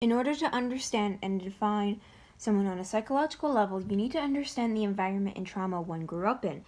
In order to understand and define someone on a psychological level, you need to understand the environment and trauma one grew up in.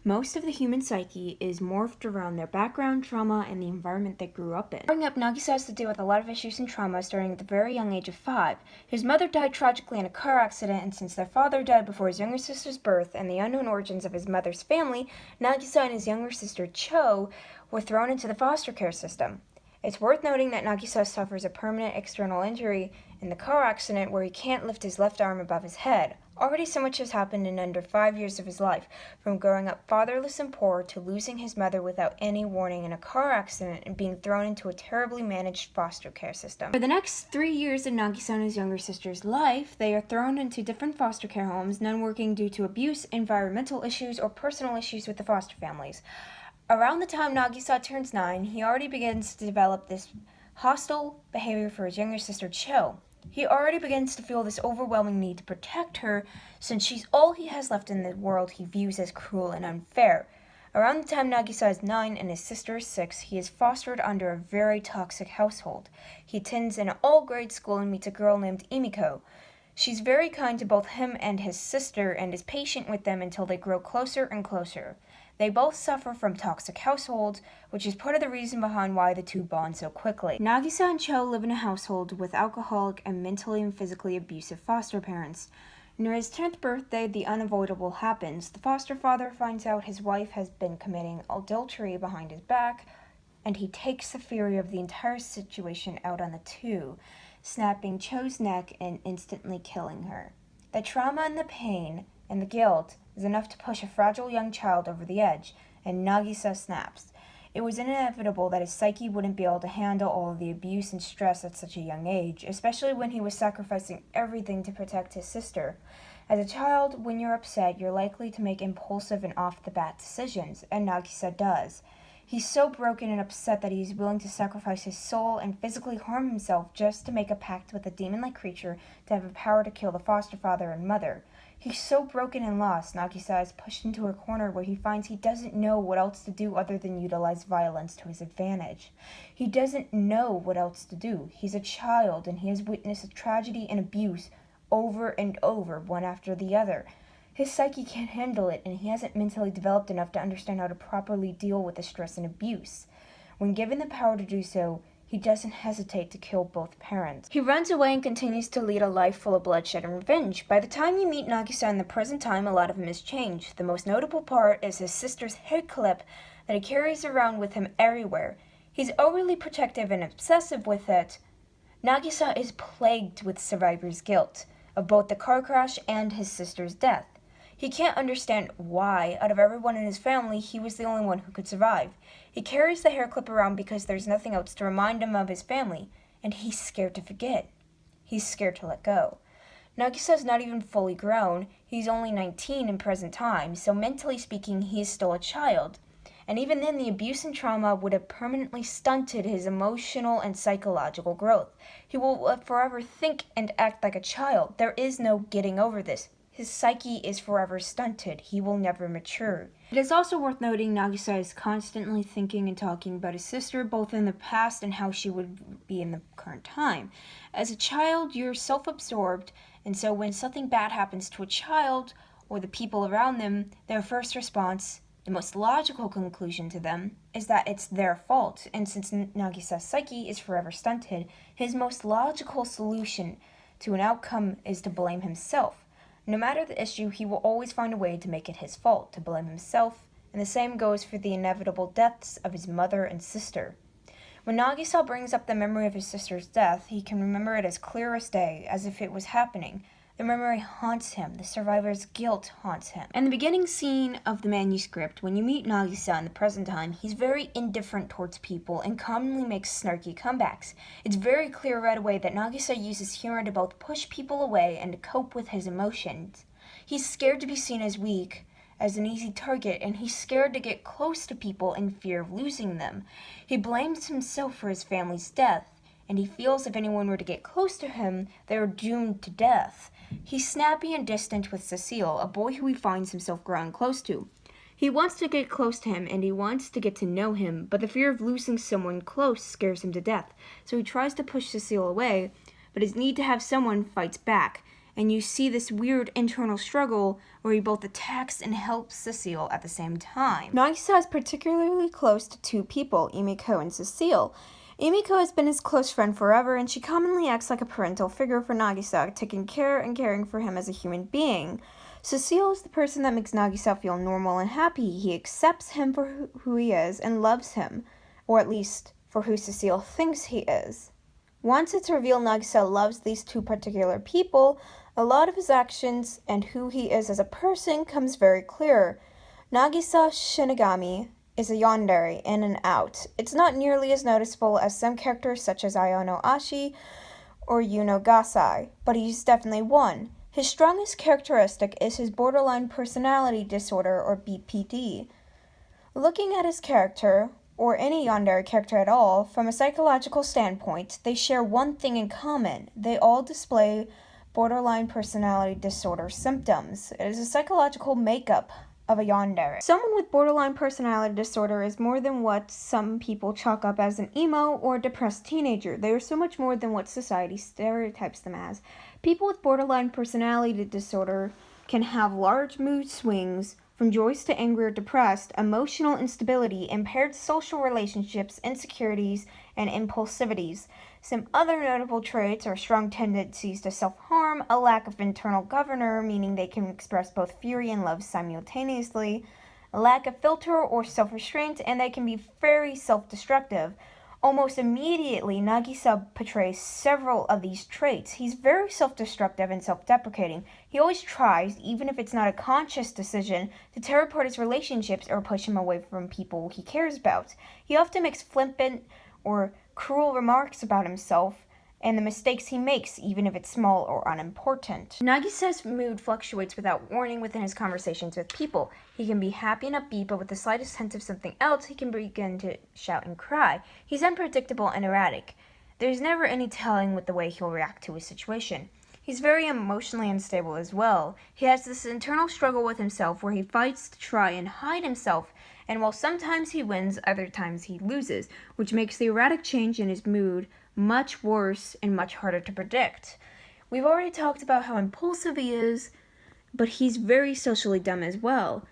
Most of the human psyche is morphed around their background, trauma, and the environment they grew up in. Growing up, Nagisa has to deal with a lot of issues and trauma starting at the very young age of 5. His mother died tragically in a car accident, and since their father died before his younger sister's birth and the unknown origins of his mother's family, Nagisa and his younger sister Cho were thrown into the foster care system. It's worth noting that Nagisa suffers a permanent external injury in the car accident where he can't lift his left arm above his head. Already so much has happened in under 5 years of his life, from growing up fatherless and poor to losing his mother without any warning in a car accident and being thrown into a terribly managed foster care system. For the next 3 years in Nagisa and his younger sister's life, they are thrown into different foster care homes, none working due to abuse, environmental issues, or personal issues with the foster families. Around the time Nagisa turns 9, he already begins to develop this hostile behavior for his younger sister Cho. He already begins to feel this overwhelming need to protect her, since she's all he has left in the world he views as cruel and unfair. Around the time Nagisa is 9 and his sister is 6, he is fostered under a very toxic household. He attends an all-grade school and meets a girl named Imiko. She's very kind to both him and his sister and is patient with them until they grow closer and closer. They both suffer from toxic households, which is part of the reason behind why the two bond so quickly. Nagisa and Cho live in a household with alcoholic and mentally and physically abusive foster parents. Near his 10th birthday, the unavoidable happens. The foster father finds out his wife has been committing adultery behind his back, and he takes the fury of the entire situation out on the two, snapping Cho's neck and instantly killing her. The trauma and the pain and the guilt is enough to push a fragile young child over the edge, and Nagisa snaps. It was inevitable that his psyche wouldn't be able to handle all of the abuse and stress at such a young age, especially when he was sacrificing everything to protect his sister. As a child, when you're upset, you're likely to make impulsive and off-the-bat decisions, and Nagisa does. He's so broken and upset that he's willing to sacrifice his soul and physically harm himself just to make a pact with a demon-like creature to have the power to kill the foster father and mother. He's so broken and lost, Nagisa is pushed into a corner where he finds he doesn't know what else to do other than utilize violence to his advantage. He doesn't know what else to do. He's a child, and he has witnessed tragedy and abuse over and over, one after the other. His psyche can't handle it, and he hasn't mentally developed enough to understand how to properly deal with the stress and abuse. When given the power to do so, he doesn't hesitate to kill both parents. He runs away and continues to lead a life full of bloodshed and revenge. By the time you meet Nagisa in the present time, a lot of him has changed. The most notable part is his sister's hair clip that he carries around with him everywhere. He's overly protective and obsessive with it. Nagisa is plagued with survivor's guilt of both the car crash and his sister's death. He can't understand why, out of everyone in his family, he was the only one who could survive. He carries the hair clip around because there's nothing else to remind him of his family, and he's scared to forget. He's scared to let go. Nagisa's not even fully grown. He's only 19 in present time, so mentally speaking, he is still a child. And even then, the abuse and trauma would have permanently stunted his emotional and psychological growth. He will forever think and act like a child. There is no getting over this. His psyche is forever stunted. He will never mature. It is also worth noting Nagisa is constantly thinking and talking about his sister, both in the past and how she would be in the current time. As a child, you're self-absorbed, and so when something bad happens to a child or the people around them, their first response, the most logical conclusion to them, is that it's their fault. And since Nagisa's psyche is forever stunted, his most logical solution to an outcome is to blame himself. No matter the issue, he will always find a way to make it his fault, to blame himself, and the same goes for the inevitable deaths of his mother and sister. When Nagisa brings up the memory of his sister's death, he can remember it as clear as day, as if it was happening. The memory haunts him. The survivor's guilt haunts him. In the beginning scene of the manuscript, when you meet Nagisa in the present time, he's very indifferent towards people and commonly makes snarky comebacks. It's very clear right away that Nagisa uses humor to both push people away and to cope with his emotions. He's scared to be seen as weak, as an easy target, and he's scared to get close to people in fear of losing them. He blames himself for his family's death, and he feels if anyone were to get close to him, they are doomed to death. He's snappy and distant with Cecile, a boy who he finds himself growing close to. He wants to get close to him, and he wants to get to know him, but the fear of losing someone close scares him to death, so he tries to push Cecile away, but his need to have someone fights back. And you see this weird internal struggle where he both attacks and helps Cecile at the same time. Nagisa is particularly close to two people, Emiko and Cecile. Emiko has been his close friend forever, and she commonly acts like a parental figure for Nagisa, taking care and caring for him as a human being. Cecile is the person that makes Nagisa feel normal and happy. He accepts him for who he is and loves him, or at least for who Cecile thinks he is. Once it's revealed Nagisa loves these two particular people, a lot of his actions and who he is as a person comes very clear. Nagisa Shinigami is a yandere, in and out. It's not nearly as noticeable as some characters such as Ayano Ashi or Yuno Gasai, but he's definitely one. His strongest characteristic is his borderline personality disorder, or BPD. Looking at his character, or any yandere character at all, from a psychological standpoint, they share one thing in common. They all display borderline personality disorder symptoms. It is a psychological makeup of a yandere. Someone with borderline personality disorder is more than what some people chalk up as an emo or depressed teenager. They are so much more than what society stereotypes them as. People with borderline personality disorder can have large mood swings, from joyous to angry or depressed, emotional instability, impaired social relationships, insecurities, and impulsivities. Some other notable traits are strong tendencies to self-harm, a lack of internal governor, meaning they can express both fury and love simultaneously, a lack of filter or self-restraint, and they can be very self-destructive. Almost immediately, Nagisa portrays several of these traits. He's very self-destructive and self-deprecating. He always tries, even if it's not a conscious decision, to tear apart his relationships or push him away from people he cares about. He often makes flippant or cruel remarks about himself and the mistakes he makes, even if it's small or unimportant. Nagisa's mood fluctuates without warning within his conversations with people. He can be happy and upbeat, but with the slightest hint of something else, he can begin to shout and cry. He's unpredictable and erratic. There's never any telling with the way he'll react to a situation. He's very emotionally unstable as well. He has this internal struggle with himself where he fights to try and hide himself, and while sometimes he wins, other times he loses, which makes the erratic change in his mood much worse and much harder to predict. We've already talked about how impulsive he is, but he's very socially dumb as well.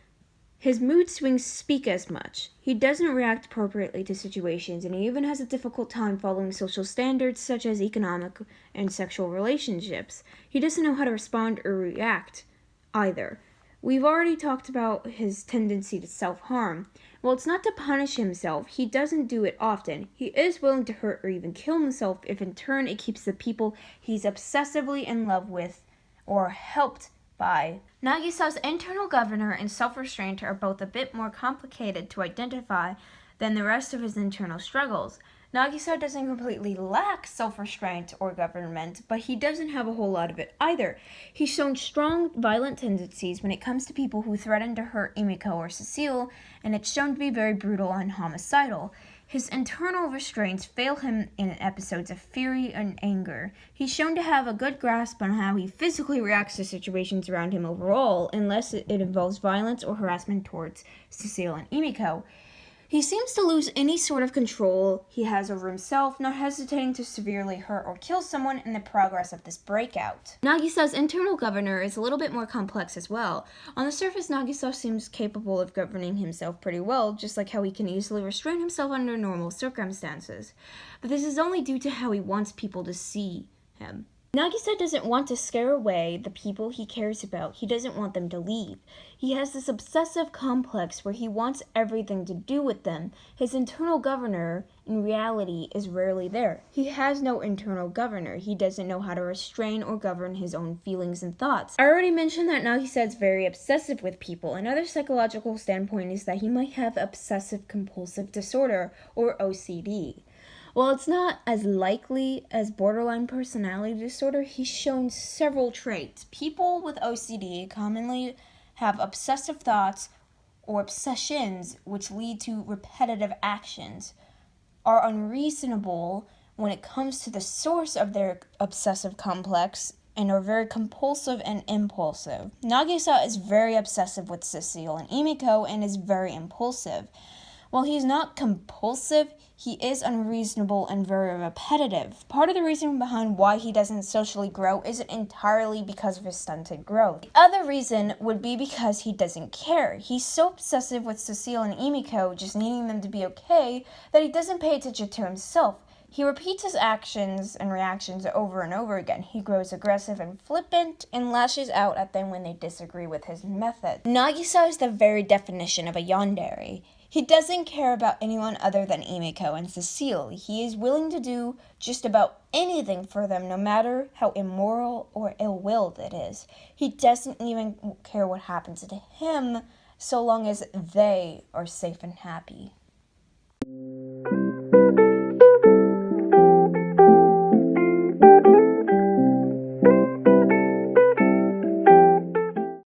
His mood swings speak as much. He doesn't react appropriately to situations, and he even has a difficult time following social standards such as economic and sexual relationships. He doesn't know how to respond or react either. We've already talked about his tendency to self-harm. While it's not to punish himself, he doesn't do it often. He is willing to hurt or even kill himself if in turn it keeps the people he's obsessively in love with or helped by. Nagisa's internal governor and self-restraint are both a bit more complicated to identify than the rest of his internal struggles. Nagisa doesn't completely lack self-restraint or government, but he doesn't have a whole lot of it either. He's shown strong, violent tendencies when it comes to people who threaten to hurt Emiko or Cecile, and it's shown to be very brutal and homicidal. His internal restraints fail him in episodes of fury and anger. He's shown to have a good grasp on how he physically reacts to situations around him overall, unless it involves violence or harassment towards Cecile and Emiko. He seems to lose any sort of control he has over himself, not hesitating to severely hurt or kill someone in the progress of this breakout. Nagisa's internal governor is a little bit more complex as well. On the surface, Nagisa seems capable of governing himself pretty well, just like how he can easily restrain himself under normal circumstances. But this is only due to how he wants people to see him. Nagisa doesn't want to scare away the people he cares about. He doesn't want them to leave. He has this obsessive complex where he wants everything to do with them. His internal governor, in reality, is rarely there. He has no internal governor. He doesn't know how to restrain or govern his own feelings and thoughts. I already mentioned that Nagisa is very obsessive with people. Another psychological standpoint is that he might have obsessive-compulsive disorder, or OCD. While it's not as likely as borderline personality disorder, he's shown several traits. People with OCD commonly have obsessive thoughts or obsessions which lead to repetitive actions, are unreasonable when it comes to the source of their obsessive complex, and are very compulsive and impulsive. Nagisa is very obsessive with Cecile and Emiko and is very impulsive. While he's not compulsive, he is unreasonable and very repetitive. Part of the reason behind why he doesn't socially grow isn't entirely because of his stunted growth. The other reason would be because he doesn't care. He's so obsessive with Cecile and Emiko just needing them to be okay that he doesn't pay attention to himself. He repeats his actions and reactions over and over again. He grows aggressive and flippant and lashes out at them when they disagree with his method. Nagisa is the very definition of a yandere. He doesn't care about anyone other than Emiko and Cecile. He is willing to do just about anything for them, no matter how immoral or ill-willed it is. He doesn't even care what happens to him, so long as they are safe and happy.